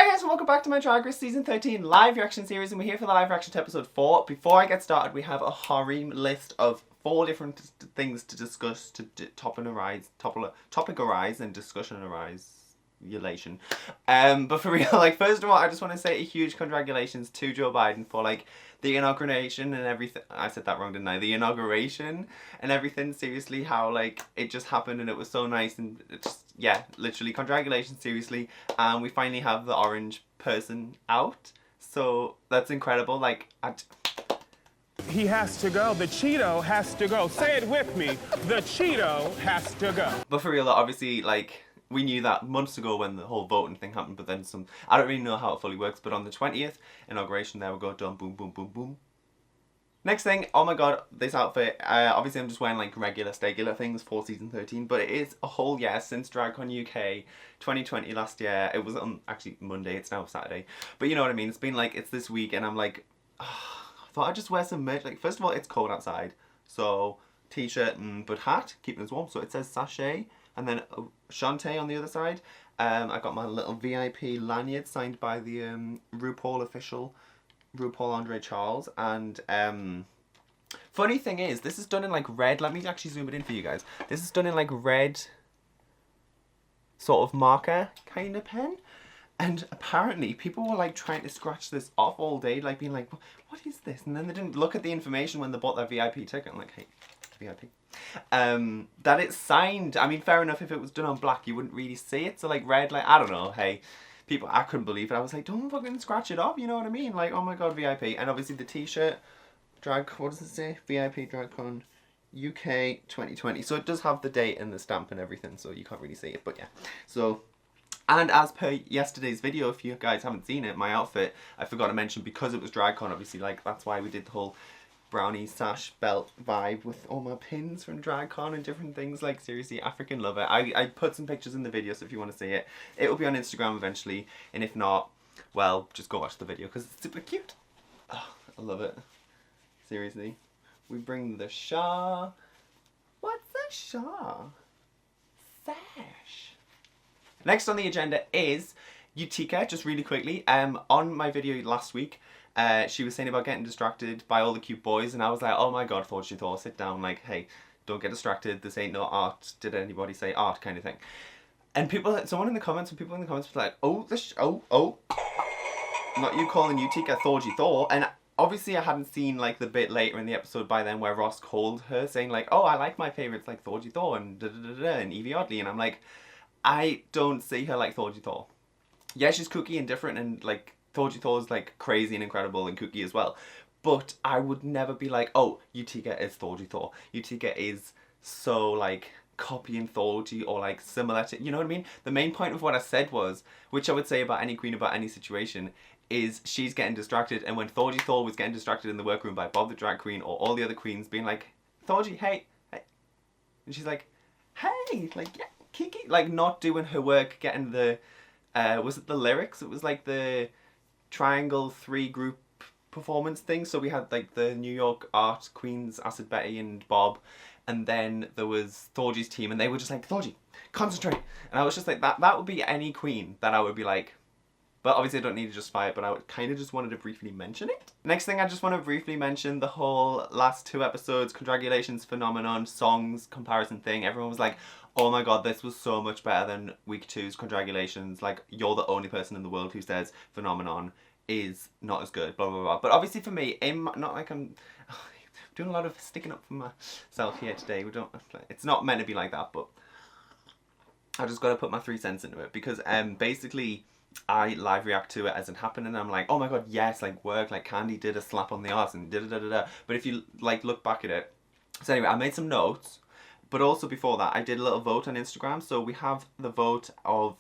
Hi guys and welcome back to my Drag Race Season 13 live reaction series, and we're here for the live reaction to episode 4. Before I get started, we have a harem list of 4 different things to discuss to topicarize and discussion arise. But for real, like, first of all, I just want to say a huge congratulations to Joe Biden for like the inauguration and everything. I said that wrong, didn't I? The inauguration and everything. Seriously, how like it just happened and it was so nice, and it's yeah, literally congratulations, seriously. And we finally have the orange person out, so that's incredible. Like he has to go. The Cheeto has to go. Say it with me. The Cheeto has to go. But for real, obviously, like, we knew that months ago when the whole voting thing happened, but then some, I don't really know how it fully works, but on the 20th, inauguration, there we go, done, boom, boom, boom, boom. Next thing, oh my god, this outfit, obviously I'm just wearing like regular things for season 13, but it is a whole year since DragCon UK 2020 last year. It was on, actually Monday, it's now Saturday, but you know what I mean, it's been like, it's this week, and I'm like, I thought I'd just wear some merch. Like, first of all, it's cold outside, so t-shirt but hat, keeping us warm, so it says sachet, and then Shantae on the other side. I got my little VIP lanyard signed by the RuPaul official, RuPaul Andre Charles. And funny thing is, this is done in like red. Let me actually zoom it in for you guys. This is done in like red sort of marker kind of pen. And apparently people were like trying to scratch this off all day, like being like, what is this? And then they didn't look at the information when they bought their VIP ticket. I'm like, hey, VIP. That it's signed. I mean, fair enough, if it was done on black you wouldn't really see it, so like red, like, I don't know, hey, people, I couldn't believe it. I was like, don't fucking scratch it off, you know what I mean? Like, oh my god, VIP. And obviously the t-shirt, what does it say? VIP DragCon UK 2020. So it does have the date and the stamp and everything, so you can't really see it, but yeah. So, and as per yesterday's video, if you guys haven't seen it, my outfit, I forgot to mention, because it was DragCon, obviously, like, that's why we did the whole brownie sash belt vibe with all my pins from DragCon and different things. Like, seriously, I freaking love it. I put some pictures in the video, so if you want to see it, it will be on Instagram eventually, and if not, well, just go watch the video because it's super cute. Oh, I love it. Seriously. We bring the Shah. What's a Shah? Sash. Next on the agenda is UNTUCKED, just really quickly. On my video last week, she was saying about getting distracted by all the cute boys, and I was like, oh my god, Thor, sit down, like, hey, don't get distracted, this ain't no art, did anybody say art, kind of thing. And people in the comments was like, oh, not you calling UNTUCKED Thor, and obviously I hadn't seen like the bit later in the episode by then where Ross called her saying like, oh, I like my favourites like Thor and da-da-da-da and Evie Oddly, and I'm like, I don't see her like Thor. Yeah, she's kooky and different, and like Thor's like crazy and incredible and kooky as well, but I would never be like, oh, UNTUCKED is Thor. UNTUCKED is so like copying Thor or like similar to, you know what I mean? The main point of what I said was, which I would say about any queen about any situation, is she's getting distracted, and when Thor was getting distracted in the workroom by Bob the drag queen or all the other queens being like, Thor, hey, and she's like, hey, like, yeah, Kiki, like not doing her work, getting the was it the lyrics? It was like the triangle 3 group performance thing. So we had like the New York art queens, Acid Betty and Bob, and then there was Thorgy's team, and they were just like, Thorgy, concentrate. And I was just like, that would be any queen that I would be like, but obviously I don't need to justify it, but I would kind of just wanted to briefly mention it. Next thing, I just want to briefly mention the whole last 2 episodes, congratulations phenomenon, songs comparison thing. Everyone was like, oh my god, this was so much better than week 2's congratulations. Like, you're the only person in the world who says phenomenon is not as good, blah, blah, blah. But obviously for me, not like I'm doing a lot of sticking up for myself here today. It's not meant to be like that, but I just got to put my 3 cents into it, because basically I live react to it as it happened, and I'm like, oh my god, yes, like work, like Candy did a slap on the arse and da-da-da-da-da. But if you like look back at it, so anyway, I made some notes, but also before that I did a little vote on Instagram. So we have the vote of,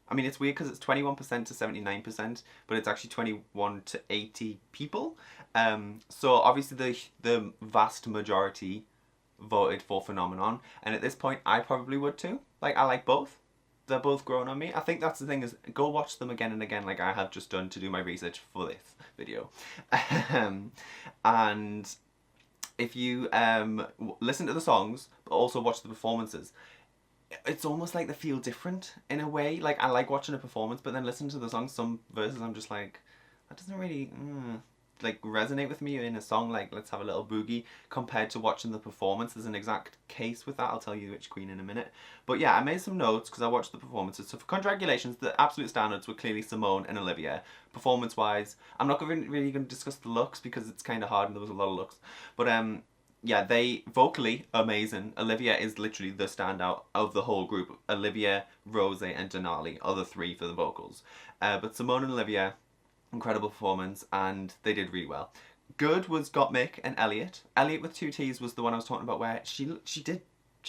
I mean, it's weird because it's 21% to 79%, but it's actually 21 to 80 people. So obviously the vast majority voted for Phenomenon, and at this point I probably would too. Like, I like both. They're both grown on me. I think that's the thing, is go watch them again and again, like I have just done to do my research for this video. And if you listen to the songs but also watch the performances, it's almost like they feel different in a way. Like, I like watching a performance, but then listening to the song, some verses I'm just like, that doesn't really like resonate with me in a song like Let's Have a Little Boogie, compared to watching the performance. There's an exact case with that. I'll tell you which queen in a minute. But yeah, I made some notes because I watched the performances. So for Congratulations, the absolute standards were clearly Simone and Olivia. Performance wise, I'm not really going to discuss the looks because it's kind of hard and there was a lot of looks. But yeah, they vocally amazing. Olivia is literally the standout of the whole group. Olivia, Rose, and Denali are the three for the vocals. But Simone and Olivia, incredible performance, and they did really well. Good was Gottmik and Elliot. Elliot with two T's was the one I was talking about, where she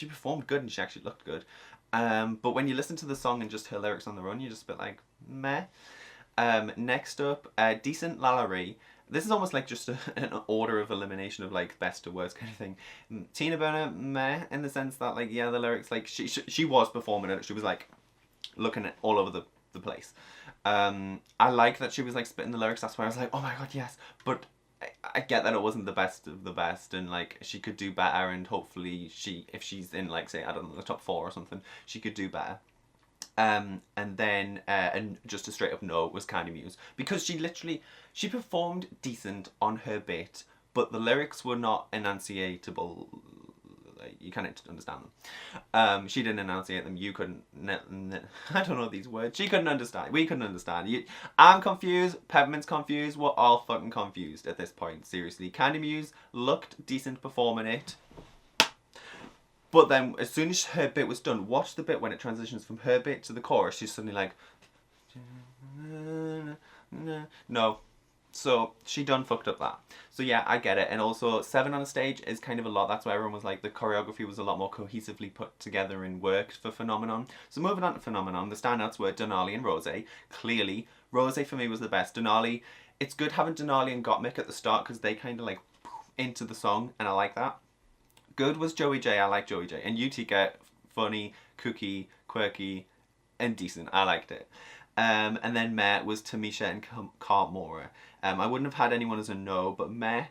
performed good and she actually looked good. But when you listen to the song and just her lyrics on their own, you're just a bit like, meh. Next up, Decent Lalaurie. This is almost like just an order of elimination of like best to worst kind of thing. Tina Burner, meh, in the sense that like, yeah, the lyrics, like she was performing it. She was like looking at all over the place. I like that she was like spitting the lyrics. That's why I was like, oh my god, yes. But I get that it wasn't the best of the best, and like she could do better. And hopefully if she's in like, say, I don't know, the top 4 or something, she could do better. And then and just a straight up no was Cameos, because she performed decent on her bit, but the lyrics were not enunciatable. You can't understand them. She didn't enunciate them. You couldn't. I don't know these words. She couldn't understand. We couldn't understand. I'm confused. Peppermint's confused. We're all fucking confused at this point. Seriously, Cameos looked decent performing it. But then, as soon as her bit was done, watch the bit when it transitions from her bit to the chorus. She's suddenly like, no. So she done fucked up that. So yeah, I get it. And also, 7 on a stage is kind of a lot. That's why everyone was like, the choreography was a lot more cohesively put together and worked for Phenomenon. So moving on to Phenomenon, the standouts were Denali and Rose. Clearly, Rose for me was the best. Denali, it's good having Denali and Gottmik at the start because they kind of like into the song, and I like that. Good was Joey J. I like Joey J. And UNTUCKED, funny, kooky, quirky, and decent. I liked it. And then meh was Tamisha and Cartmora. I wouldn't have had anyone as a no, but meh,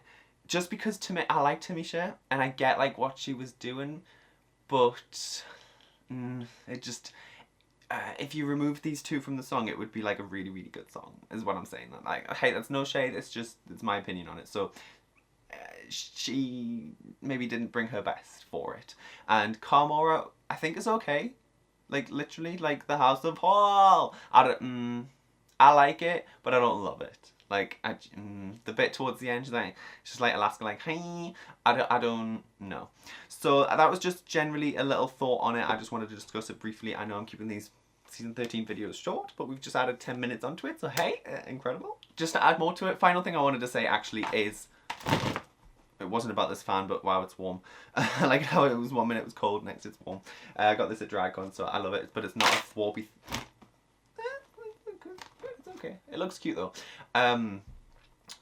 just because I like Tamisha and I get like what she was doing, but it just if you remove these two from the song, it would be like a really, really good song. Is what I'm saying. Like, hey, that's no shade. It's my opinion on it. So. She maybe didn't bring her best for it. And Carmora, I think, is okay. Like, literally, like the House of Hall. I like it, but I don't love it. Like, the bit towards the end, she's like Alaska, like, hey, I don't know. So that was just generally a little thought on it. I just wanted to discuss it briefly. I know I'm keeping these season 13 videos short, but we've just added 10 minutes onto it. So hey, incredible. Just to add more to it, final thing I wanted to say actually is, it wasn't about this fan, but wow, it's warm. I like how it was 1 minute it was cold, next it's warm. I got this at DragCon, so I love it, but it's not a thwarpy. It's okay. It looks cute though.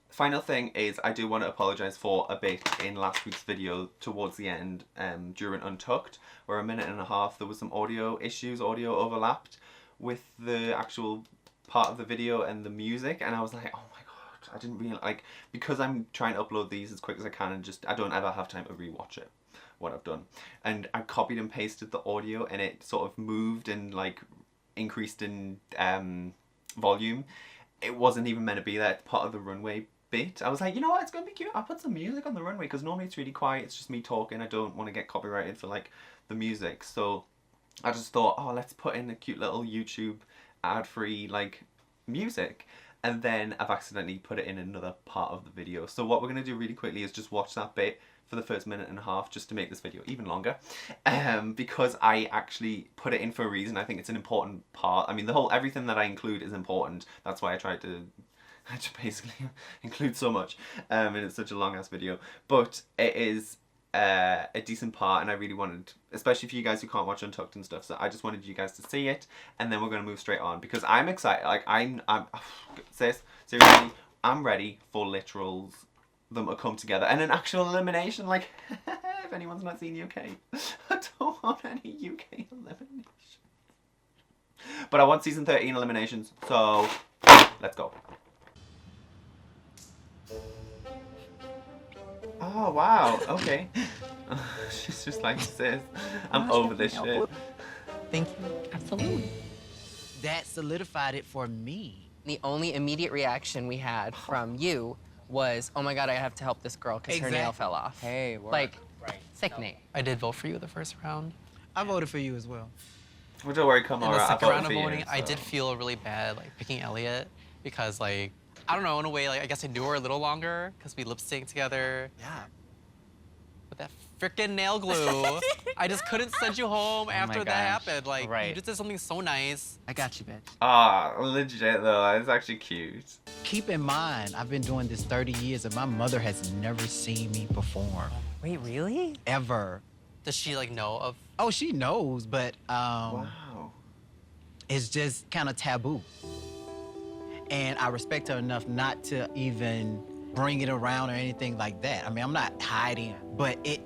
Final thing is, I do want to apologise for a bit in last week's video towards the end, during Untucked, where 1.5 minutes there was some audio issues, audio overlapped with the actual part of the video and the music, and I was like, oh my god. I didn't really like, because I'm trying to upload these as quick as I can, and I don't ever have time to rewatch it, what I've done. And I copied and pasted the audio, and it sort of moved and like increased in volume. It wasn't even meant to be that part of the runway bit. I was like, you know what, it's gonna be cute. I'll put some music on the runway, because normally it's really quiet. It's just me talking. I don't want to get copyrighted for like the music. So I just thought, oh, let's put in a cute little YouTube ad-free like music. And then I've accidentally put it in another part of the video. So what we're going to do really quickly is just watch that bit for the first 1.5 minutes just to make this video even longer. Because I actually put it in for a reason. I think it's an important part. I mean, everything that I include is important. That's why I tried to basically include so much. And it's such a long ass video. But it is a decent part, and I really wanted, especially for you guys who can't watch Untucked and stuff, so I just wanted you guys to see it, and then we're going to move straight on, because I'm excited. Like, I'm sis, seriously, I'm ready for literals, them to come together, and an actual elimination, like, if anyone's not seen UK, I don't want any UK eliminations. But I want season 13 eliminations, so let's go. Oh wow, okay. She's just like, sis, I'm over this shit. Thank you. Absolutely. That solidified it for me. The only immediate reaction we had from you was, oh my God, I have to help this girl because her nail Exactly. fell off. Hey, work. Like, sickening. I did vote for you the first round. I voted for you as well. Well, don't worry, In Kamara. the I second voted round for of you, voting, I so. did feel really bad, like, picking Elliot because, like, I don't know, in a way, like, I guess I knew her a little longer because we lip synced together. Yeah. But that freaking nail glue, I just couldn't send you home after that gosh. happened. Like, you Right. just did something so nice. I got you, bitch. Ah, legit though. It's actually cute. Keep in mind, I've been doing this 30 years and my mother has never seen me perform. Wait, really? Ever. Does she, like, know of? Oh, she knows, but Wow. it's just kind of taboo. And I respect her enough not to even bring it around or anything like that. I mean, I'm not hiding, but it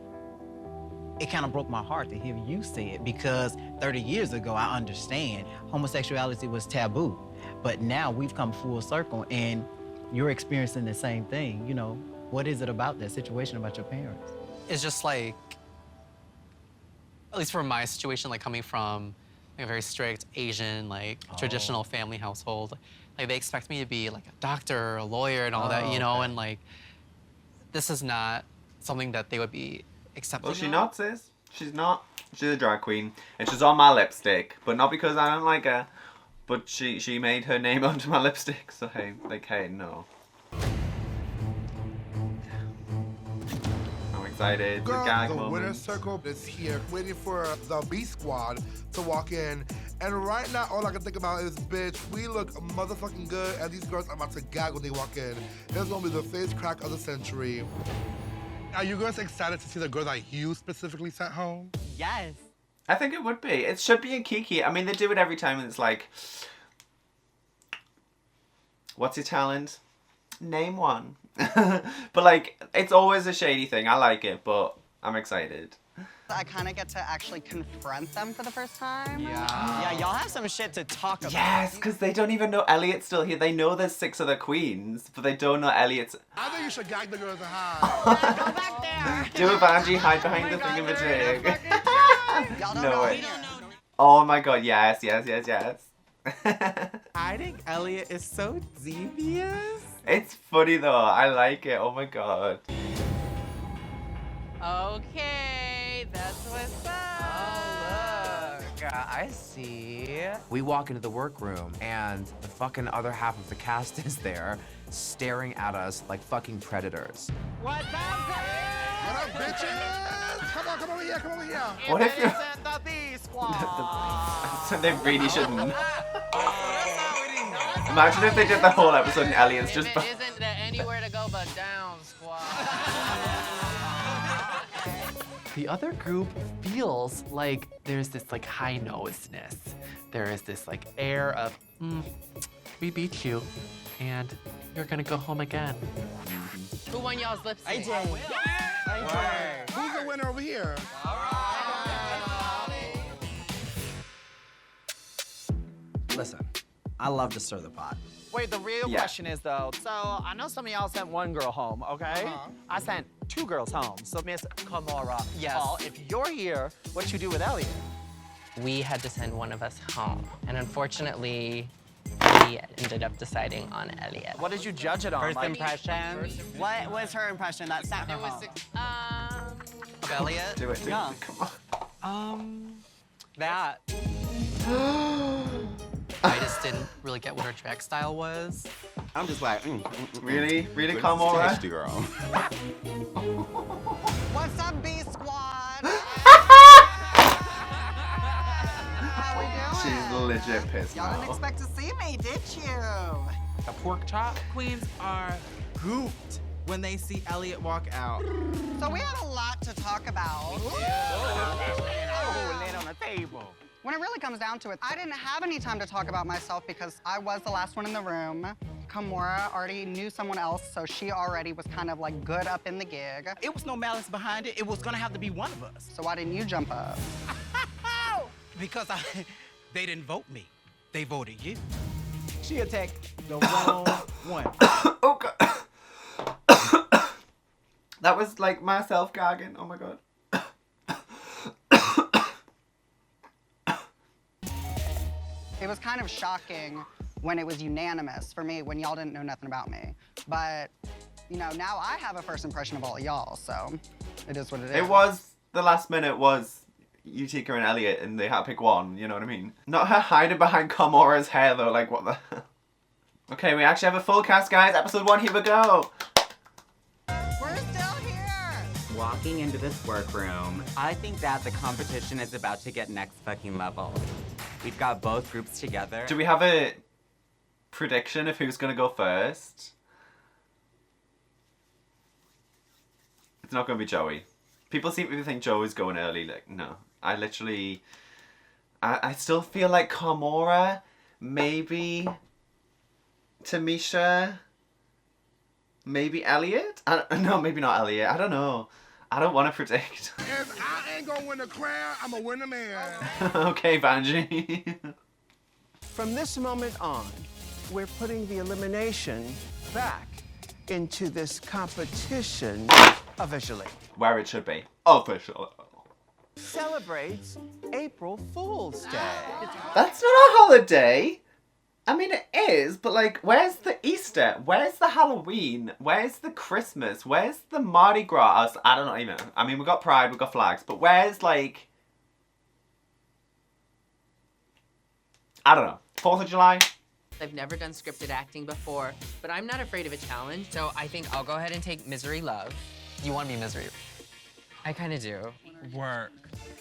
kind of broke my heart to hear you say it because 30 years ago, I understand homosexuality was taboo. But now we've come full circle and you're experiencing the same thing. You know, what is it about that situation about your parents? It's just like, at least for my situation, like coming from like, a very strict Asian, like traditional family household, like they expect me to be like a doctor, a lawyer, and all that, you know, okay. and like this is not something that they would be accepting. Well, she's of. not, sis. She's not. She's a drag queen, and she's on my lipstick, but not because I don't like her. But she made her name onto my lipstick, so hey, like, hey, no. I'm excited. Girl, the gag the moment. winner's circle is here, waiting for the B squad to walk in. And right now, all I can think about is, bitch, we look motherfucking good, and these girls are about to gag when they walk in. It's gonna be the face crack of the century. Are you girls excited to see the girls that you specifically sent home? Yes. I think it would be. It should be a Kiki. I mean, they do it every time, and it's like, what's your talent? Name one. But like, it's always a shady thing. I like it, but I'm excited. I kind of get to actually confront them for the first time. Yeah, y'all have some shit to talk about. Yes, because they don't even know Elliot's still here. They know there's 6 other queens, but they don't know Elliot's. I think you should gag the girls and hide. Go back there. Do a Vanjie, hide behind the thingamajig. Y'all don't No know way. me. Oh my god, yes. I think Elliot is so devious. It's funny though. I like it. Oh my god. Okay, that's what's up. Oh, look. I see. We walk into the workroom, and the fucking other half of the cast is there, staring at us like fucking predators. What's up, What up, bitches? Come over here, come over here. What if you're... the B squad. So they really shouldn't. Imagine if they did the whole episode and Elliot's just... Isn't there anywhere to go but down, squad? The other group feels like there's this like high-nosedness. There is this like air of, we beat you, and you're gonna go home again. Who won y'all's lip sync? Who's the winner over here? Listen, I love to stir the pot. Wait, the real Yeah. question is though, so I know some of y'all sent one girl home, okay? I sent 2 girls home. So Miss Kamora, Yes. Paul, if you're here, what you do with Elliot? We had to send one of us home, and unfortunately, we ended up deciding on Elliot. What did you judge it on? First Like, impression. What was her impression that sent her home? Of Elliot? Do it. Yeah. Come on. that. I just didn't really get what her drag style was. I'm just like, Really? Really, But Kamora? tasty, girl. What's up, B squad? How we doing? She's legit pissed Y'all didn't now. expect to see me, did you? A pork chop? Queens are gooped when they see Elliot walk out. So we had a lot to talk about. Oh, lay it on the table. When it really comes down to it, I didn't have any time to talk about myself because I was the last one in the room. Kamora already knew someone else, so she already was kind of like good up in the gig. It was no malice behind it. It was gonna have to be one of us. So why didn't you jump up? Because they didn't vote me. They voted you. She attacked the wrong one. Oh god. That was like myself gagging. Oh my god. It was kind of shocking when it was unanimous for me, when y'all didn't know nothing about me. But, you know, now I have a first impression of all of y'all, so it is what it is. It was, the last minute was Utica and Elliot, and they had to pick one, you know what I mean? Not her hiding behind Kamora's hair, though, like, what the hell? Okay, we actually have a full cast, guys. Episode 1, here we go. We're still here! Walking into this workroom, I think that the competition is about to get next fucking level. We've got both groups together. Do we have a prediction of who's gonna go first? It's not gonna be Joey. People seem to think Joey's going early. Like, no. I still feel like Kamora, maybe Tamisha, maybe Elliot? No, maybe not Elliot. I don't know. I don't want to predict. If I ain't gonna win the crown, I'm gonna win the man. Okay, Banji. From this moment on, we're putting the elimination back into this competition officially. Where it should be. Official. Celebrates April Fool's Day. That's not a holiday. I mean, it is, but like, where's the Easter? Where's the Halloween? Where's the Christmas? Where's the Mardi Gras? I don't know even. I mean, we got Pride, we got flags, but where's like, I don't know. 4th of July? I've never done scripted acting before, but I'm not afraid of a challenge. So I think I'll go ahead and take Misery Love. You want to be Misery. I kind of do. Work.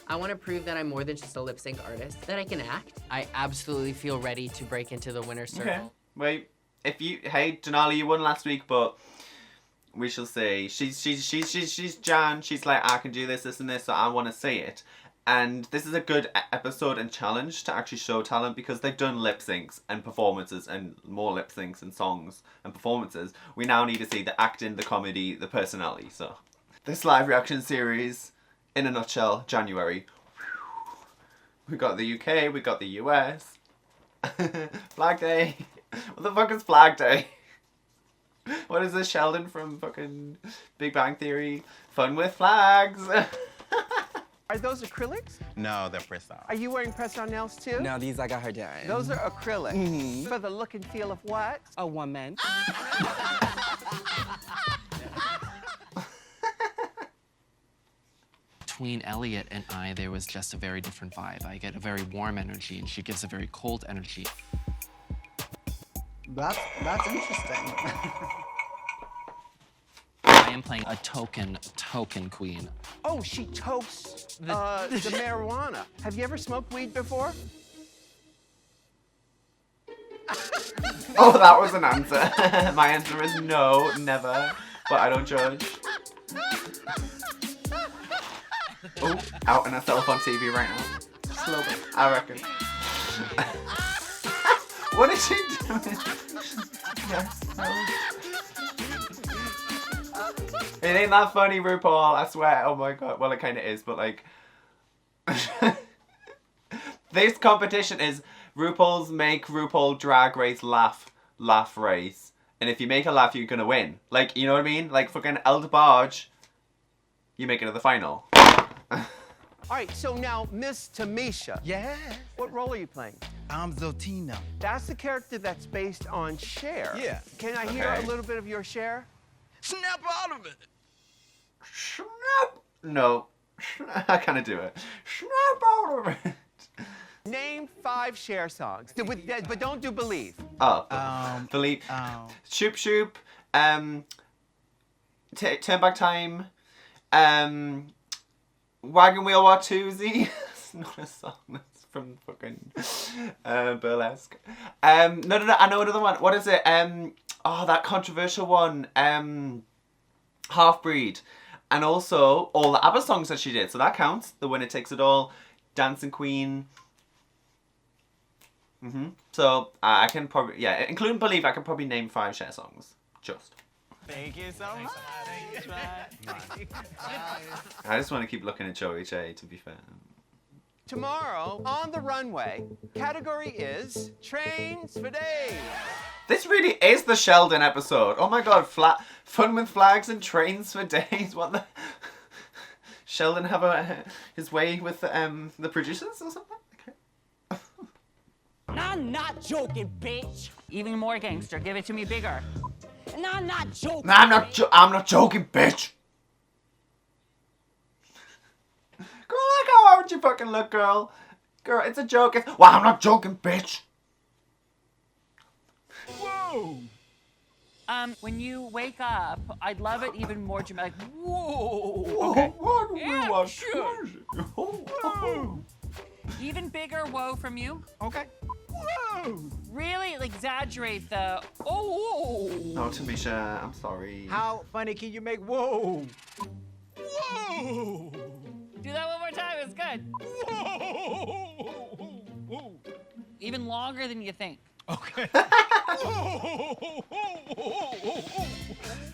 I want to prove that I'm more than just a lip sync artist, that I can act. I absolutely feel ready to break into the winner's circle. Okay. Wait, hey, Denali, you won last week, but we shall see. She's Jan. She's like, I can do this, this, and this, so I want to see it. And this is a good episode and challenge to actually show talent, because they've done lip syncs and performances and more lip syncs and songs and performances. We now need to see the acting, the comedy, the personality. So this live reaction series, in a nutshell, January. We got the UK, we got the US. Flag Day. What the fuck is Flag Day? What is this, Sheldon from fucking Big Bang Theory? Fun with flags. Are those acrylics? No, they're pressed on. Are you wearing press-on nails too? No, these I got her done. Those are acrylics. For the look and feel of what? a woman. Between Elliot and I, there was just a very different vibe. I get a very warm energy, and she gives a very cold energy. That's interesting. I am playing a token queen. Oh, she tokes the marijuana. Have you ever smoked weed before? Oh, that was an answer. My answer is no, never. But I don't judge. Oh, outing herself on TV right now. Just a little bit, I reckon. What is she doing? Yes. It ain't that funny, RuPaul, I swear. Oh my god. Well, it kind of is, but like... This competition is RuPaul's Make RuPaul Drag Race Laugh Race. And if you make her laugh, you're gonna win. Like, you know what I mean? Like, fucking El DeBarge, you make it to the final. All right, so now, Miss Tamisha. Yeah. What role are you playing? I'm Zotina. That's the character that's based on Cher. Yeah. Can I hear Okay. a little bit of your Cher? Snap out of it. Snap! No. I can't do it. Snap out of it. Name 5 Cher songs, but don't do Believe. Oh, Believe. Shoop Shoop. Turn Back Time. Wagon Wheel Watusi. It's not a song. That's from fucking Burlesque. No. I know another one. What is it? Oh, that controversial one. Half Breed. And also all the ABBA songs that she did. So that counts. The Winner Takes It All. Dancing Queen. So I can probably, yeah, including Believe, I can probably name 5 Cher songs. Just. Thank you so much. I just want to keep looking at Joey J, to be fair. Tomorrow, on the runway, category is Trains for Days. This really is the Sheldon episode. Oh my god, fun with flags and trains for days. What the? Sheldon have his way with the producers or something? Okay. No, I'm not joking, bitch. Even more gangster. Give it to me bigger. No, I'm not joking. Nah, I'm not joking, bitch. Girl, look how orange you fucking look, girl. Girl, it's a joke. Well, I'm not joking, bitch. Whoa. When you wake up, I'd love it even more dramatic. Whoa. Okay. Whoa. Even bigger whoa from you. Okay. Whoa. Really exaggerate the oh. No, Tamisha, I'm sorry. How funny can you make whoa? Whoa. Do that one more time. It's good. Whoa. Even longer than you think. Okay.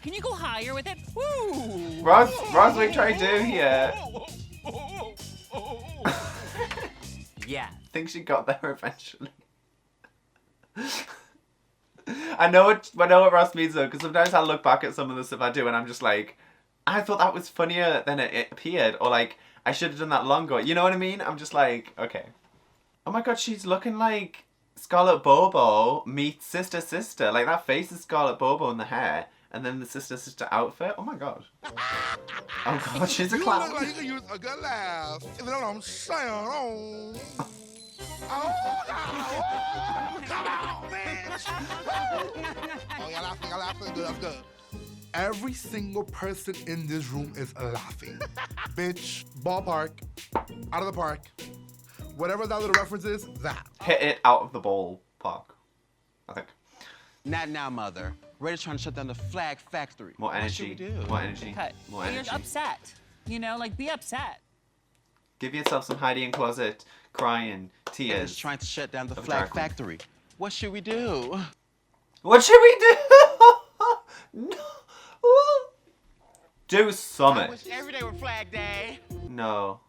Can you go higher with it? Woo! Ross, what are you trying to do here? Yeah. I think she got there eventually. I know what Ross means though, because sometimes I'll look back at some of the stuff I do and I'm just like, I thought that was funnier than it appeared, or like, I should have done that longer. You know what I mean? I'm just like, okay. Oh my god, she's looking like Scarlet Bobo meets Sister. Like, that face is Scarlet Bobo in the hair, and then the Sister outfit. Oh my god. Oh god, she's a clown. You look like you can use a good laugh. If you know what I'm saying. Oh, come on, bitch. Oh, y'all laughing. Good, that's good. Every single person in this room is laughing. Bitch, ballpark, out of the park. Whatever that little reference is, that. Hit it out of the ballpark, I think. Not now, Mother. Red's trying to shut down the flag factory. More energy. What should we do? More energy. Cut. More You're energy. upset. You know, be upset. Give yourself some hiding in closet, crying, tears. Red's trying to shut down the flag factory. What should we do? What should we do? No. Do something. I wish every day were Flag Day. No.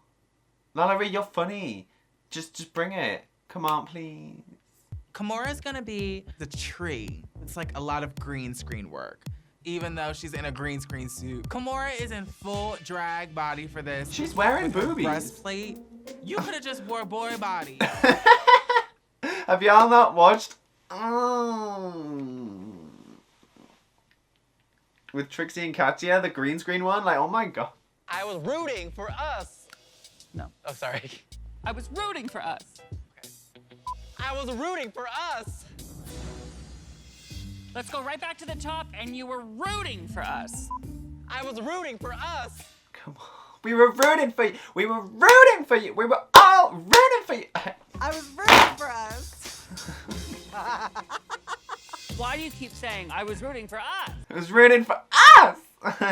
Lalaurie, you're funny. Just bring it. Come on, please. Kamora's gonna be the tree. It's like a lot of green screen work. Even though she's in a green screen suit. Kamora is in full drag body for this. She's wearing with her boobies. Breastplate. You could have just wore boy body. Have y'all not watched? With Trixie and Katya, the green screen one? Like, oh my god. I was rooting for us. No. Oh, sorry. I was rooting for us. I was rooting for us. Let's go right back to the top, and you were rooting for us. I was rooting for us. Come on. We were rooting for you. We were rooting for you. We were all rooting for you. I was rooting for us. Why do you keep saying I was rooting for us? I was rooting for us.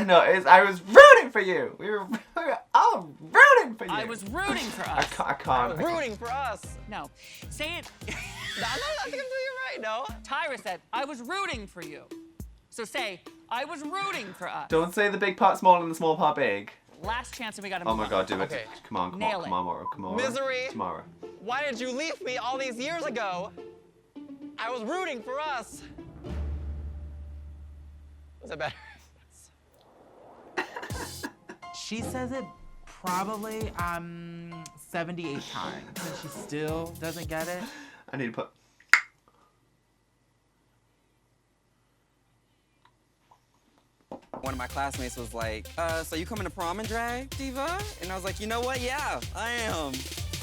No, I was rooting for you. We were all rooting for you. I was rooting for us. I can't. I was rooting for us. No, say it. No, I think I'm doing it right, no. Tyra said, I was rooting for you. So say, I was rooting for us. Don't say the big part small and the small part big. Last chance and we gotta Oh move my on. god, do it. Okay. Come on, Nail it. Maura. Come on. Misery. Maura. Why did you leave me all these years ago? I was rooting for us. Was that better? She says it probably 78 times, and she still doesn't get it. I need to put. One of my classmates was like, so you coming to prom in drag, Diva? And I was like, you know what? Yeah, I am.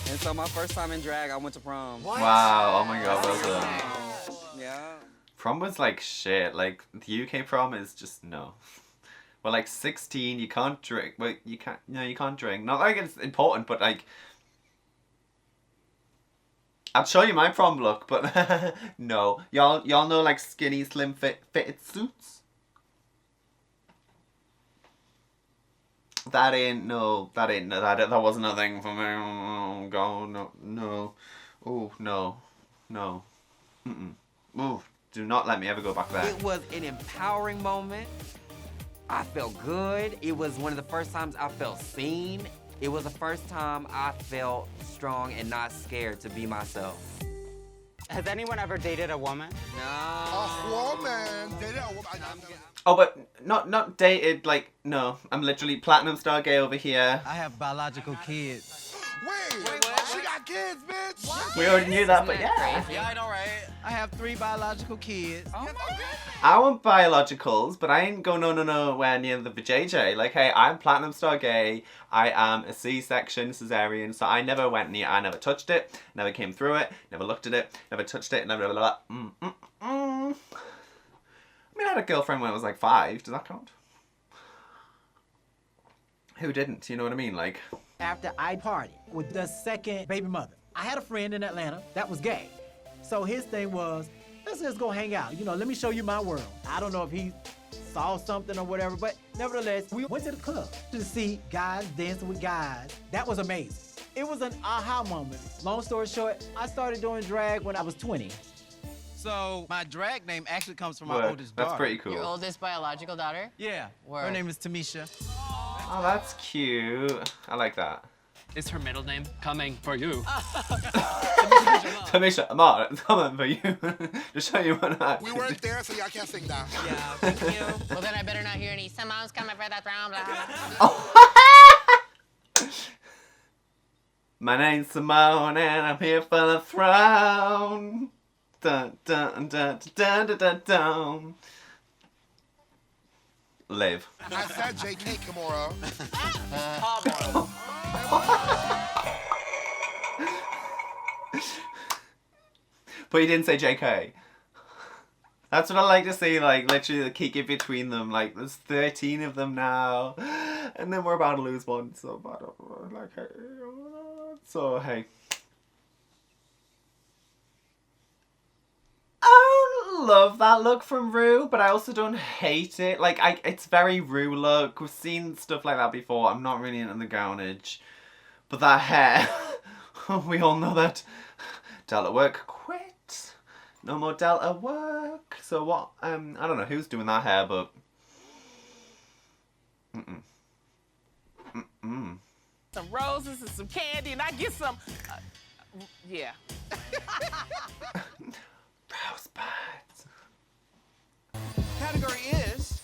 And so my first time in drag, I went to prom. What? Wow, oh my god, well done. Yeah. Prom was like shit. Like, the UK prom is just no. Well, like 16, you can't drink. Well, you can't. No, you can't drink. Not like it's important, but like, I'll show you my prom look. But no, y'all know like skinny, slim, fitted suits. That wasn't a thing for me. Oh god, no. Oh no. Ooh, do not let me ever go back there. It was an empowering moment. I felt good. It was one of the first times I felt seen. It was the first time I felt strong and not scared to be myself. Has anyone ever dated a woman? No. A woman dated a woman. Oh, but not dated, like, no. I'm literally platinum star gay over here. I have biological kids. Wait, what? She got got kids, bitch. What? We already knew that, but yeah. Yeah, I know, right? I have 3 biological kids. Oh my God. I want biologicals, but I ain't go nowhere near the vajayjay. Like, hey, I'm platinum star gay. I am a C-section cesarean, so I never went near. I never touched it. Never came through it. Never looked at it. Never touched it. Never. I mean, I had a girlfriend when I was like 5. Does that count? Who didn't? You know what I mean? Like. After I partied with the second baby mother, I had a friend in Atlanta that was gay. So his thing was, let's just go hang out. You know, let me show you my world. I don't know if he saw something or whatever, but nevertheless, we went to the club to see guys dancing with guys. That was amazing. It was an aha moment. Long story short, I started doing drag when I was 20. So my drag name actually comes from my Word. oldest daughter. That's pretty cool. Your oldest biological daughter? Yeah. Word. Her name is Tamisha. Oh, that's cute. I like that. Is her middle name coming for you? Tamisha, Amar, it's coming for you. To show you what I. We weren't there, so y'all can't sing that. Yeah, thank you. Well, then I better not hear any, someone's coming for that round, blah, blah. My name's Simone and I'm here for the throne. Dun dun dun dun dun dun dun. Live. I said JK, Kimura. But you didn't say JK. That's what I like to see, like, literally the kick in between them. Like, there's 13 of them now. And then we're about to lose one, so like, hey. So, hey. I don't love that look from Rue, but I also don't hate it. Like, it's very Rue look. We've seen stuff like that before. I'm not really into the gownage. But that hair, we all know that Delta work quit. No more Delta work. So what, I don't know who's doing that hair, but... Some roses and some candy, and I get some, yeah. Rosebuds. Category is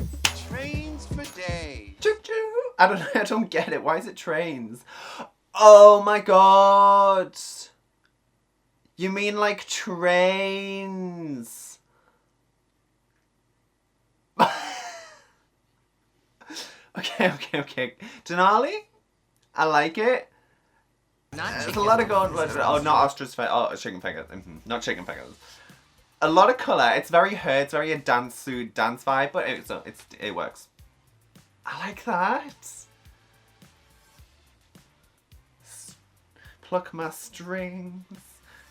trains for days. Choo-choo. I don't get it. Why is it trains? Oh my god. You mean like trains? Okay. Denali? I like it. There's a lot of going. Oh, not ostrich fingers. Oh, chicken fingers. Not chicken fingers. A lot of colour. It's very her. It's very a dance vibe, but it works. I like that. Pluck my strings.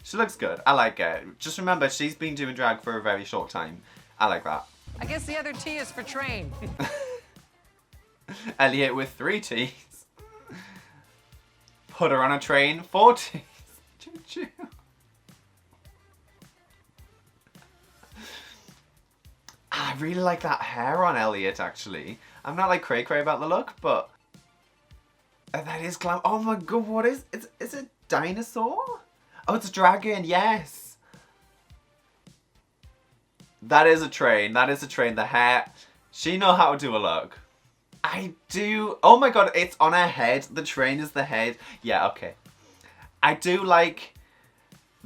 She looks good. I like it. Just remember, she's been doing drag for a very short time. I like that. I guess the other T is for train. Elliot with 3 T's. Put her on a train, 4 T's. Choo-choo. I really like that hair on Elliot, actually. I'm not like cray-cray about the look, but... that is glam. Oh my god, what is... Is it dinosaur? Oh, it's a dragon, yes. That is a train. That is a train. The hair... She know how to do a look. I do... Oh my god, it's on her head. The train is the head. Yeah, okay. I do like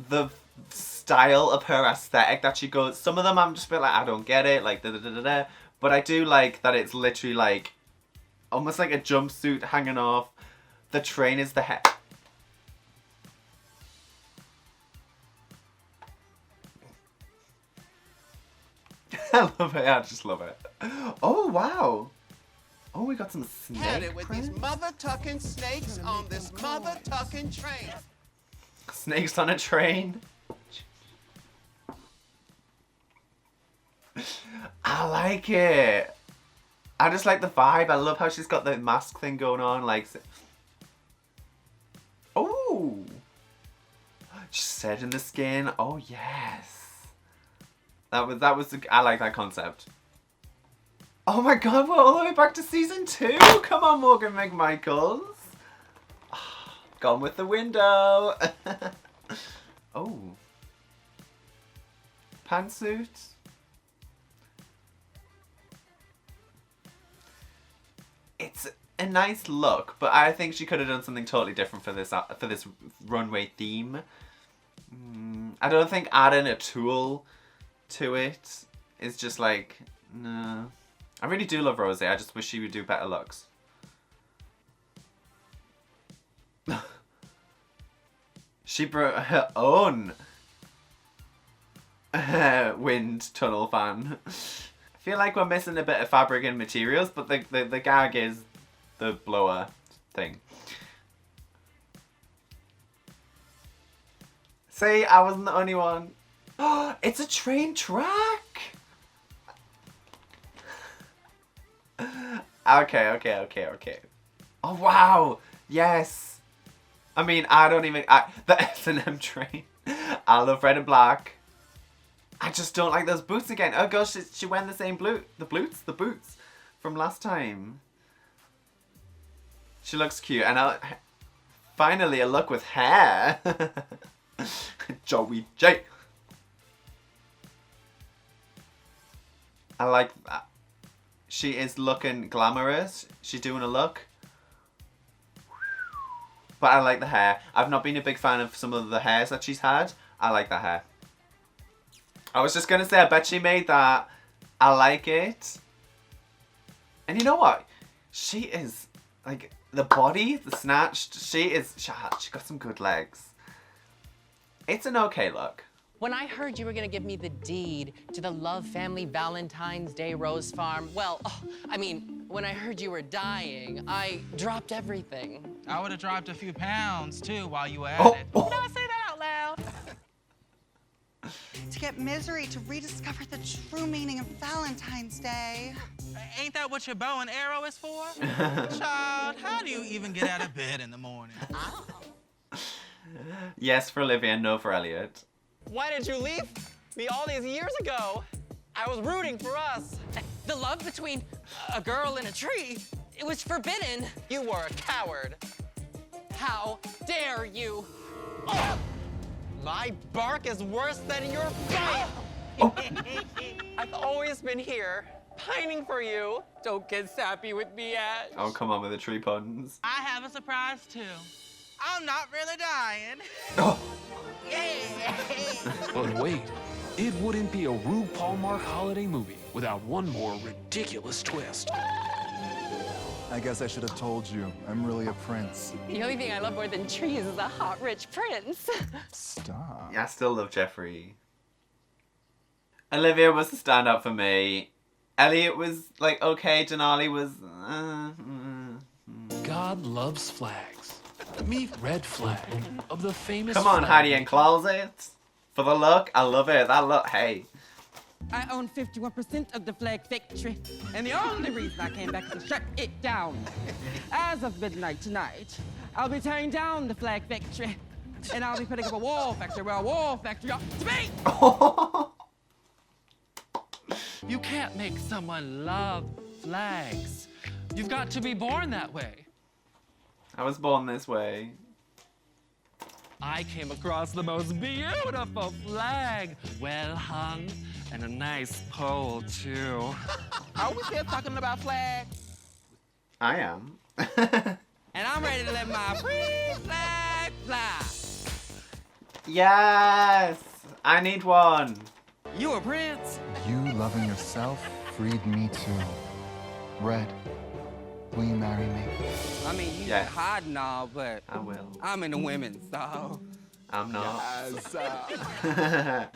the style of her aesthetic that she goes... Some of them I'm just a bit like, I don't get it. Like, da-da-da-da-da. But I do like that it's literally like... Almost like a jumpsuit hanging off. The train is the head. I love it. I just love it. Oh, wow. Oh, we got some snake Headed with prints. these mother-tucking snakes on this mother-tucking train. Snakes on a train. I like it. I just like the vibe. I love how she's got the mask thing going on. Like, oh, she's setting the skin. Oh yes, that was. I like that concept. Oh my god, we're all the way back to season 2. Come on, Morgan McMichaels. Gone with the window. Oh, pantsuit. It's a nice look, but I think she could have done something totally different for this runway theme. I don't think adding a tool to it is just like, no. I really do love Rosé. I just wish she would do better looks. She brought her own wind tunnel fan. I feel like we're missing a bit of fabric and materials, but the gag is the blower thing. See, I wasn't the only one. Oh, it's a train track! Okay. Oh, wow! Yes! I mean, the S&M train. I love red and black. I just don't like those boots again. Oh gosh, she wearing the same boots from last time. She looks cute, and finally a look with hair. Joey J. I like that. She is looking glamorous. She's doing a look. But I like the hair. I've not been a big fan of some of the hairs that she's had. I like that hair. I was just gonna say, I bet she made that. I like it. And you know what? She is, like, the body, the snatched, she got some good legs. It's an okay look. When I heard you were gonna give me the deed to the Love Family Valentine's Day Rose Farm, well, when I heard you were dying, I dropped everything. I would have dropped a few pounds, too, while you were at it. Did I say that out loud? To get misery, to rediscover the true meaning of Valentine's Day. Ain't that what your bow and arrow is for? Child, how do you even get out of bed in the morning? Yes for Olivia, no for Elliot. Why did you leave me all these years ago? I was rooting for us. The love between a girl and a tree, it was forbidden. You were a coward. How dare you? Oh, my bark is worse than your bite. I've always been here, pining for you. Don't get sappy with me, Ash. Oh, come on with the tree puns. I have a surprise, too. I'm not really dying. Oh. But wait, it wouldn't be a RuPaul Mark holiday movie without one more ridiculous twist. I guess I should have told you. I'm really a prince. The only thing I love more than trees is a hot, rich prince. Stop. Yeah, I still love Jeffrey. Olivia was the standout for me. Elliot was like okay. Denali was. God loves flags. Meet Red Flag of the famous. Come on, flag. Heidi and Closet. For the look, I love it. That look, hey. I own 51% of the flag factory, and the only reason I came back is to shut it down. As of midnight tonight, I'll be tearing down the flag factory, and I'll be putting up a wall factory where a wall factory ought to be. You can't make someone love flags. You've got to be born that way. I was born this way. I came across the most beautiful flag. Well hung and a nice pole, too. Are we still talking about flags? I am. And I'm ready to let my free flag fly. Yes! I need one. You a prince? You loving yourself freed me too. Red, will you marry me? I mean, you Yes. hot and all, but I will. I'm in the women, so. I'm not. Yes,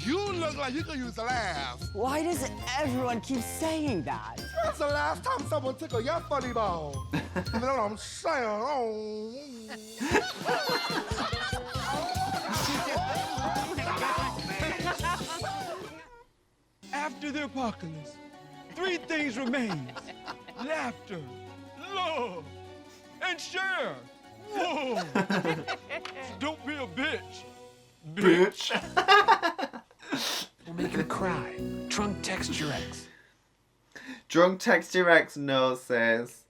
you look like you could use a laugh. Why does everyone keep saying that? That's the last time someone tickled your funny bone. You know what I'm saying? After the apocalypse, three things remain. Laughter, love, and share. Whoa! So don't be a bitch. Bitch. We'll make her cry. Drunk text your ex. Drunk text your ex, no, sis.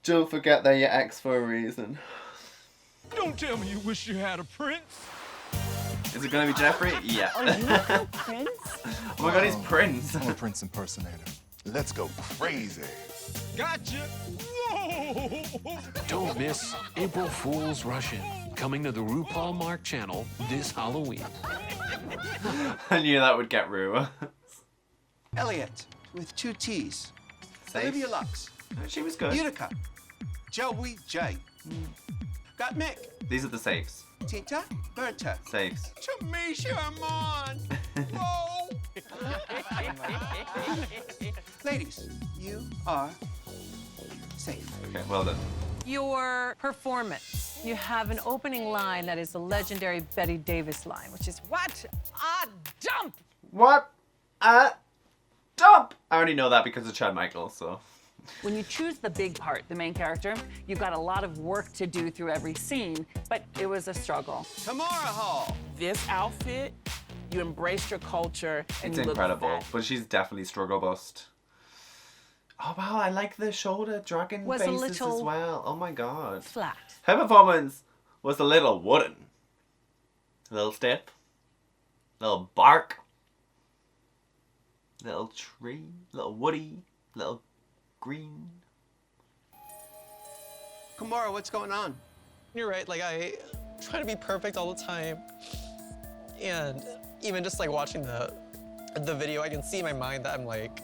Don't forget they're your ex for a reason. Don't tell me you wish you had a prince. Is it gonna be Jeffrey? Yeah. Are you a prince? Oh my god, he's Prince. I'm a prince impersonator. Let's go crazy. Gotcha. Whoa. Don't miss April Fool's Rush In, coming to the RuPaul Mark channel this Halloween. I knew that would get Rue. Elliot, with 2 T's. Safe. Olivia Lux. She was good. Utica. Joey J. Got Mick. These are the safes. Tita Berta. Safes. Tamisha Amon. Whoa. Ladies, you are safe. Okay, well done. Your performance. You have an opening line that is the legendary Betty Davis line, which is, "What a dump!" What a dump! I already know that because of Chad Michaels, so. When you choose the big part, the main character, you've got a lot of work to do through every scene, but it was a struggle. Tamara Hall. This outfit, you embraced your culture and It's you look incredible, fat. but she's definitely struggle bust. Oh wow, I like the shoulder dragon Was a faces little as well. Oh my god. flat. Her performance was a little wooden. A little stiff. Little bark. Little tree. Little woody. Little green. Kamara, what's going on? You're right, like I try to be perfect all the time. And even just like watching the video, I can see in my mind that I'm like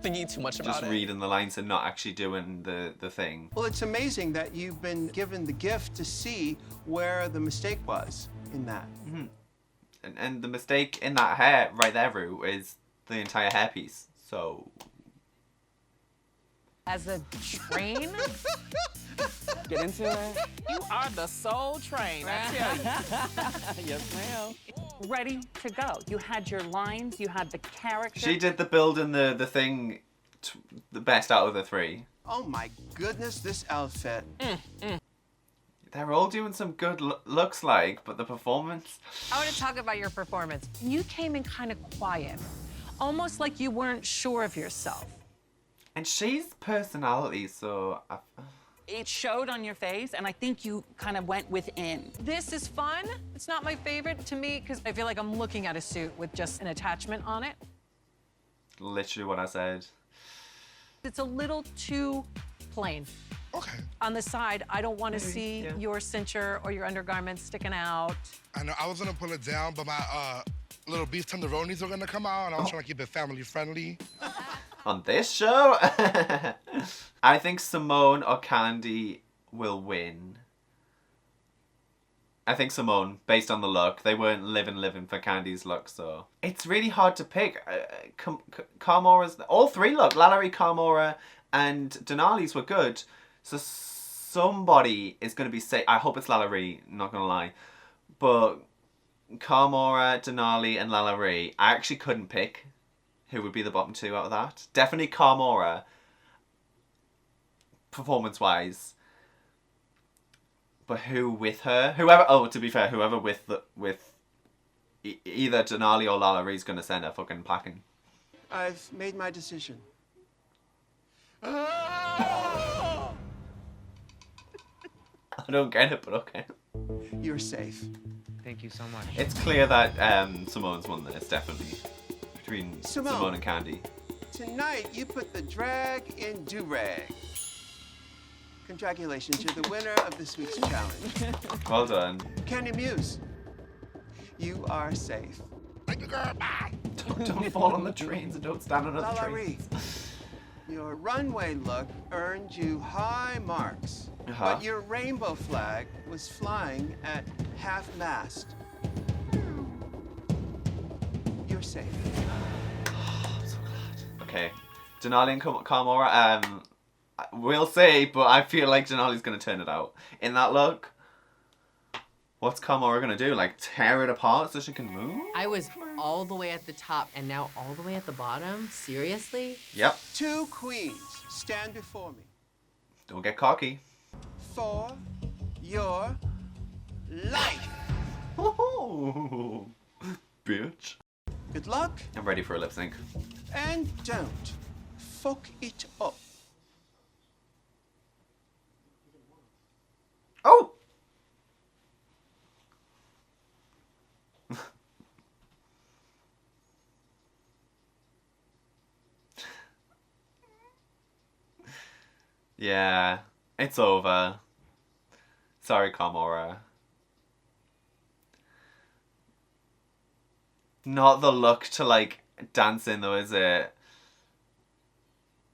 thinking too much about Just it. reading the lines and not actually doing the thing. Well, it's amazing that you've been given the gift to see where the mistake was in that. Mm-hmm. And the mistake in that hair right there, Rue, is the entire hairpiece. So. As a train? Get into it. You are the soul train, I tell you. Yes, ma'am. Ready to go. You had your lines, you had the character. She did the build and the thing the best out of the 3. Oh my goodness, this outfit. They're all doing some good looks like, but the performance. I want to talk about your performance. You came in kind of quiet, almost like you weren't sure of yourself. And she's personality, so. It showed on your face, and I think you kind of went within. This is fun. It's not my favorite to me because I feel like I'm looking at a suit with just an attachment on it. Literally what I said. It's a little too plain. Okay. On the side, I don't want to see yeah. your cincher or your undergarments sticking out. I know I was gonna pull it down, but my little beef tenderonis were gonna come out, and I was trying to keep it family friendly. On this show? I think Simone or Candy will win. I think Simone, based on the look. They weren't living for Candy's look, so. It's really hard to pick. Carmora's, all 3 look. Lalaurie, Carmora, and Denali's were good. So somebody is going to be safe. I hope it's Lalaurie, not going to lie. But Carmora, Denali, and Lalaurie, I actually couldn't pick who would be the bottom 2 out of that. Definitely Carmora, performance-wise. But who with her? Whoever. Oh, to be fair, whoever with either Denali or Lalaurie is gonna send her fucking packing. I've made my decision. I don't get it, but okay. You're safe. Thank you so much. It's clear that Simone's won this, definitely. Between Simone. Simone and Candy. Tonight, you put the drag in do-rag. Congratulations, you're the winner of this week's challenge. Well done. Candy Muse, you are safe. Don't fall on the trains and don't stand on the Lalaurie, trains. your runway look earned you high marks, Uh-huh. but your rainbow flag was flying at half-mast. You're safe. I'm so glad. Okay. Denali and Carmora, we'll see, but I feel like Denali's gonna turn it out. In that look, what's Carmora gonna do? Like, tear it apart so she can move? I was all the way at the top and now all the way at the bottom? Seriously? Yep. 2 queens stand before me. Don't get cocky. For your life. Oh, bitch. Good luck, I'm ready for a lip sync. and don't fuck it up. Oh! Yeah, it's over. Sorry, Kamora. Not the look to, like, dance in, though, is it?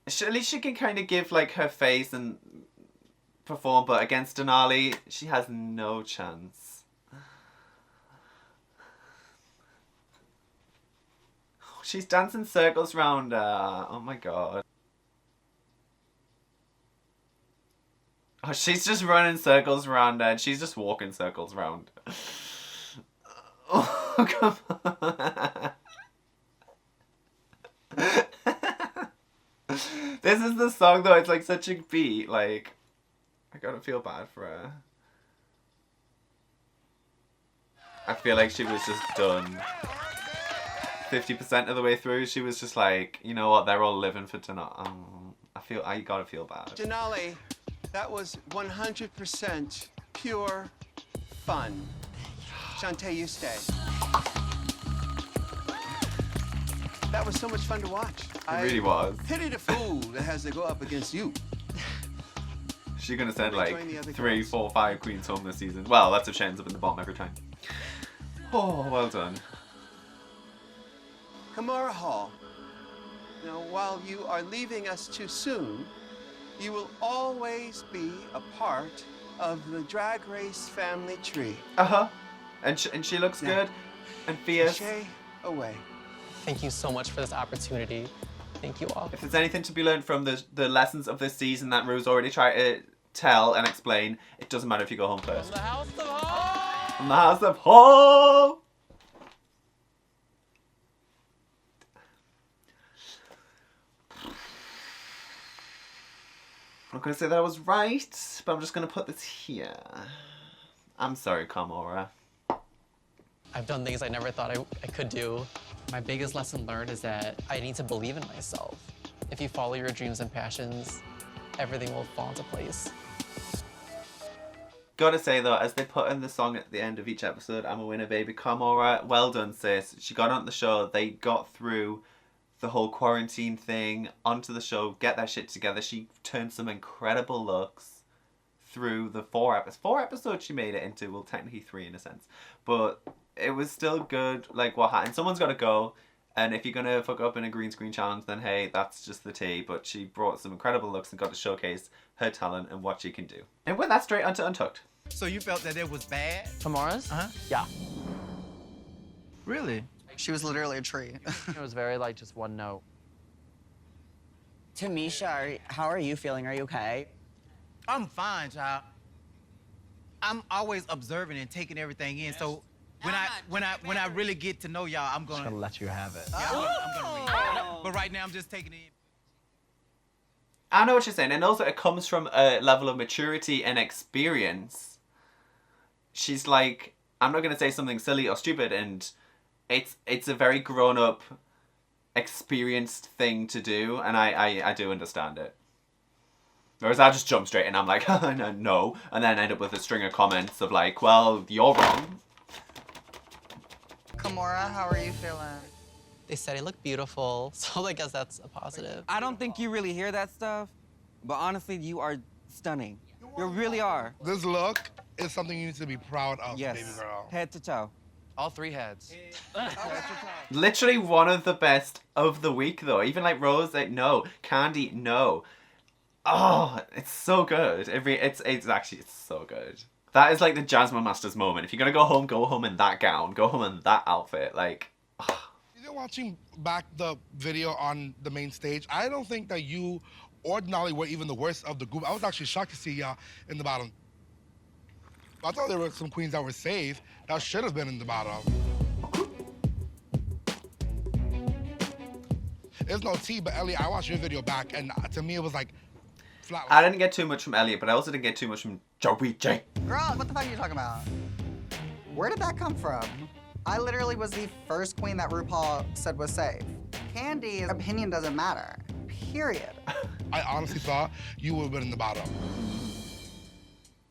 At least she can kind of give, like, her face and perform, but against Denali, she has no chance. She's dancing circles round her. Oh my god. Oh, she's just running circles around her and she's just walking circles around. Oh, come on. This is the song though, it's like such a beat, like, I gotta feel bad for her. I feel like she was just done. 50% of the way through, she was just like, you know what, they're all living for tonight. I gotta feel bad. Denali, that was 100% pure fun. Shantae, you stay. That was so much fun to watch. It really was. Pity the fool that has to go up against you. She's gonna send like 3, 4, 5 queens home this season. Well, that's if she ends up in the bottom every time. Oh, well done. Kamara Hall. Now, while you are leaving us too soon, you will always be a part of the Drag Race family tree. Uh-huh. And she looks good and fierce. Shay, away. Thank you so much for this opportunity. Thank you all. If there's anything to be learned from the lessons of this season that Rue's already tried to tell and explain, it doesn't matter if you go home first. From the House of Hall! From the House of Hall! I'm not going to say that I was right, but I'm just going to put this here. I'm sorry, Kamora. I've done things I never thought I could do. My biggest lesson learned is that I need to believe in myself. If you follow your dreams and passions, everything will fall into place. Gotta say though, as they put in the song at the end of each episode, I'm a winner baby, Kamora, well done sis. She got on the show, they got through the whole quarantine thing, onto the show, get their shit together. She turned some incredible looks through the 4 episodes. 4 episodes she made it into, well technically 3 in a sense. But it was still good, like what happened. Someone's gotta go, and if you're gonna fuck up in a green screen challenge, then hey, that's just the tea. But she brought some incredible looks and got to showcase her talent and what she can do. And went that straight onto Untucked. So you felt that it was bad? Tamara's? Uh-huh. Yeah. Really? She was literally a tree. It was very like just one note. Tamisha, how are you feeling? Are you okay? I'm fine, child. I'm always observing and taking everything in. So when I really get to know y'all, I'm gonna let you have it. Yeah, I'm gonna read. But right now I'm just taking it in. I know what you're saying, and also it comes from a level of maturity and experience. She's like, I'm not gonna say something silly or stupid, and it's a very grown-up, experienced thing to do, and I do understand it. Whereas I just jump straight in, I'm like, no, and then end up with a string of comments of like, well, you're wrong. Kamora, how are you feeling? They said I look beautiful, so I guess that's a positive. I don't think you really hear that stuff, but honestly, you are stunning. You really are. This look is something you need to be proud of, Yes. baby girl. Head to toe. All 3 heads. Literally one of the best of the week, though. Even like Rose, like, no. Candy, no. Oh, it's so good. It's so good. That is like the Jasmine Masters moment. If you're gonna go home in that gown. Go home in that outfit. Like, You're watching back the video on the main stage. I don't think that you or Denali were even the worst of the group. I was actually shocked to see y'all in the bottom. I thought there were some queens that were safe that should have been in the bottom. There's no tea, but Ellie, I watched your video back, and to me it was like flat. I didn't get too much from Elliot, but I also didn't get too much from Joey J. Girl, what the fuck are you talking about? Where did that come from? I literally was the first queen that RuPaul said was safe. Candy's opinion doesn't matter, period. I honestly thought you would have been in the bottom.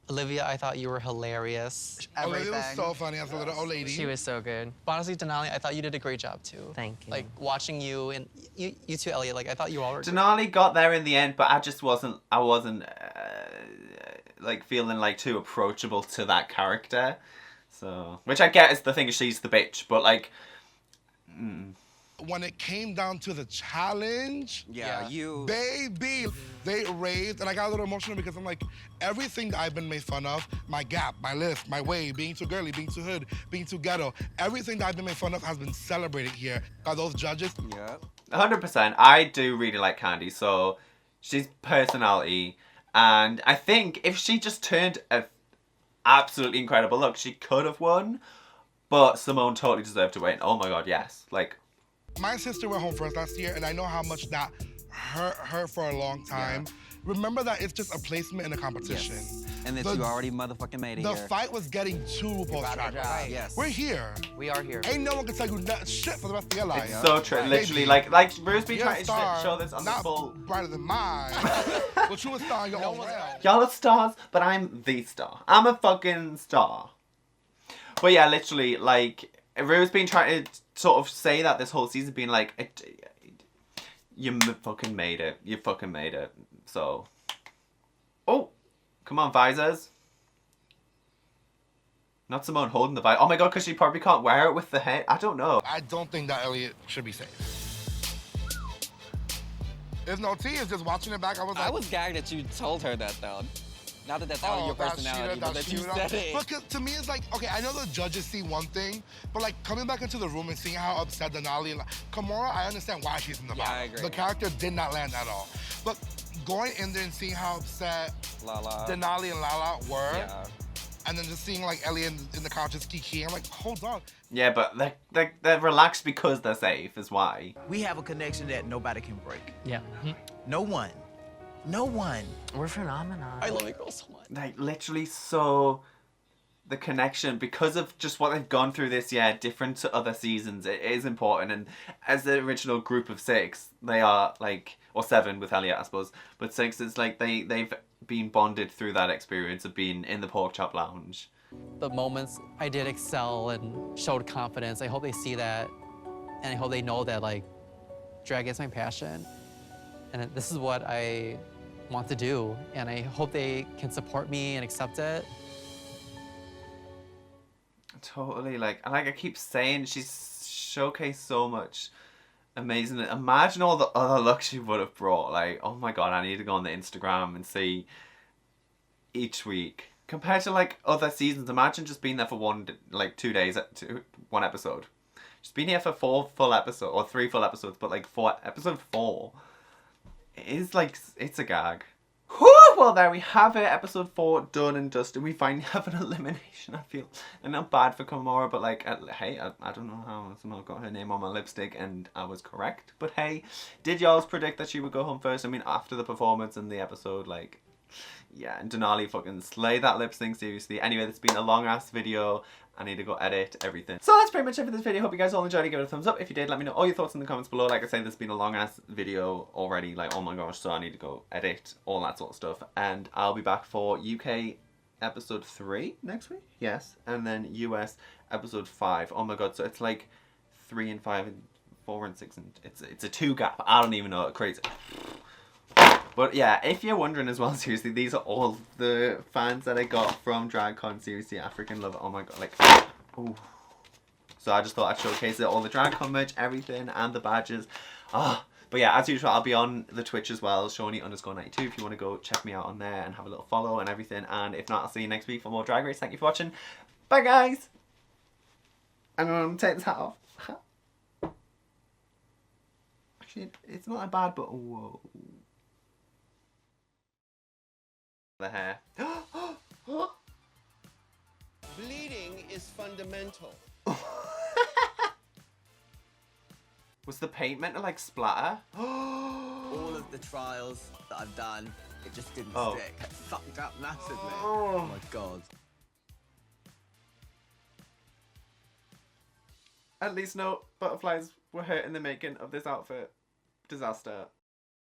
Olivia, I thought you were hilarious. Olivia was so funny as a little old lady. She was so good. But honestly, Denali, I thought you did a great job too. Thank you. Like watching you and you too, Elliot. Like I thought you all were. Denali got there in the end, but I just wasn't. I wasn't like feeling like too approachable to that character. So, which I get is the thing. She's the bitch, but like. When it came down to the challenge, baby, they raved, and I got a little emotional because I'm like, everything that I've been made fun of, my gap, my lift, my way, being too girly, being too hood, being too ghetto, everything that I've been made fun of has been celebrated here by those judges. Yeah. 100%. I do really like Candy, so she's personality, and I think if she just turned a absolutely incredible look, she could have won, but Simone totally deserved to win. Oh my god, yes. Like. My sister went home first last year, and I know how much that hurt her for a long time. Yeah. Remember that it's just a placement in a competition. Yes. And that you already motherfucking made it The here. fight was getting to RuPaul's Drag Race. Yes. We're here. We are here. Ain't no one can tell you shit for the rest of your life. It's so true. Literally, like Rue's been trying to show this on the full. Brighter than mine. But you a star in your own realm. Y'all are stars, but I'm the star. I'm a fucking star. But yeah, literally, like, Rue's been trying to sort of say that this whole season, being like, you fucking made it. You fucking made it. So. Oh, come on, visors. Not Simone holding the visor. Oh my god, because she probably can't wear it with the head. I don't know. I don't think that Elliot should be safe. If no T is just watching it back, I was like... I was gagged that you told her that, though. Not that that's out of your personality, but that you said it. Because to me, it's like, okay, I know the judges see one thing, but like coming back into the room and seeing how upset Denali and Kimora, I understand why she's in the bottom. I agree. The character did not land at all. But going in there and seeing how upset Denali and Lala were, and then just seeing like Ellie in the couch just kiki, I'm like, hold on. Yeah, but they're relaxed because they're safe, is why. We have a connection that nobody can break. Yeah. No one. No one. We're phenomenal. I love you girls so much. Like, literally so... The connection, because of just what they've gone through this year, different to other seasons, it is important. And as the original group of 6, they are like... Or 7 with Elliot, I suppose. But 6, it's like they've been bonded through that experience of being in the Pork Chop Lounge. The moments I did excel and showed confidence, I hope they see that. And I hope they know that, like, drag is my passion. And this is what I want to do. And I hope they can support me and accept it. Totally, like I keep saying, she's showcased so much amazing. Imagine all the other looks she would have brought. Like, oh my god, I need to go on the Instagram and see each week. Compared to like other seasons, imagine just being there for 2 days, one episode. Just being here for 4 full episodes, or 3 full episodes, but like episode 4. It is like, it's a gag. Whew, well, there we have it. Episode 4 done and dusted. We finally have an elimination, I feel. And not bad for Kimora, but like, hey, I don't know how somehow got her name on my lipstick and I was correct. But hey, did y'all predict that she would go home first? I mean, after the performance and the episode, like, yeah, and Denali fucking slay that lip sync, seriously. Anyway, this has been a long-ass video. I need to go edit everything. So that's pretty much it for this video. Hope you guys all enjoyed it. Give it a thumbs up. If you did, let me know all your thoughts in the comments below. Like I said, this has been a long-ass video already. Like, oh my gosh, so I need to go edit, all that sort of stuff. And I'll be back for UK episode 3 next week. Yes. And then US episode 5. Oh my god, so it's like 3 and 5 and 4 and 6 and it's a 2 gap. I don't even know. It's crazy. But yeah, if you're wondering as well, seriously, these are all the fans that I got from DragCon. Seriously, I freaking love it. Oh my god, like, ooh. So I just thought I'd showcase it, all the DragCon merch, everything, and the badges. But yeah, as usual, I'll be on the Twitch as well, Shawnee_92, if you want to go check me out on there and have a little follow and everything. And if not, I'll see you next week for more Drag Race. Thank you for watching. Bye, guys. I'm going to take this hat off. Actually, it's not that bad, but whoa. The hair. Bleeding is fundamental. Was the paint meant to like splatter? All of the trials that I've done, it just didn't stick. It fucked up massively. Oh my god. At least no butterflies were hurt in the making of this outfit. Disaster.